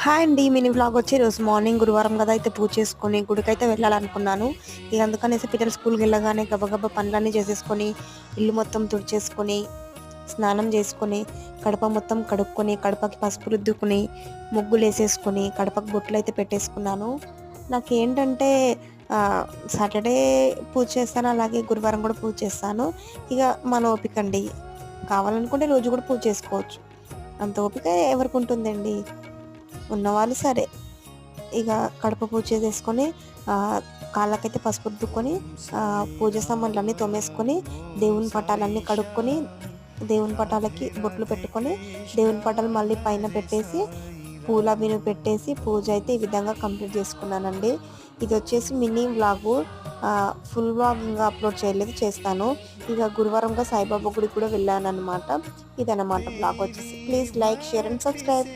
Hi అండి. Mini vlog వచ్చి ఈరోజు మార్నింగ్ గురువారం కదా అయితే పూజ చేసుకొని గుడికైతే వెళ్ళాలనుకున్నాను. ఇక అందుకనేసి పిల్లలు స్కూల్‌కి వెళ్ళగానే గబగబా పనులన్నీ చేసేసుకొని, ఇల్లు మొత్తం తుడిచేసుకొని, స్నానం చేసుకొని, కడప మొత్తం కడుక్కొని, కడపకి పసుపు రుద్దుకొని, ముగ్గులేసేసుకొని, కడపకు బొట్లయితే పెట్టేసుకున్నాను. నాకేంటంటే సాటర్డే పూజ చేస్తాను. అలాగే గురువారం కూడా పూజ చేస్తాను. ఇక మన ఓపిక అండి. కావాలనుకుంటే రోజు కూడా పూజ చేసుకోవచ్చు. అంత ఓపిక ఎవరికుంటుందండి. ఉన్నవాళ్ళు సరే. ఇక కడప పూజ చేసేసుకొని కాళ్ళకైతే పసుపు రుద్దుకొని పూజ సామాన్లన్నీ తోమేసుకొని, దేవుని పటాలన్నీ కడుక్కొని, దేవుని పటాలకి బొట్లు పెట్టుకొని, దేవుని పటాలు మళ్ళీ పైన పెట్టేసి, పూలవిని పెట్టేసి పూజ అయితే ఈ విధంగా కంప్లీట్ చేసుకున్నానండి. ఇది వచ్చేసి మినీ వ్లాగు. ఫుల్ వ్లాగ్ ఇంకా అప్లోడ్ చేయలేదు, చేస్తాను. ఇక గురువారంగా సాయిబాబా గుడికి కూడా వెళ్ళానన్నమాట. ఇదన్నమాట వ్లాగ్ వచ్చేసి. Please like, share and subscribe.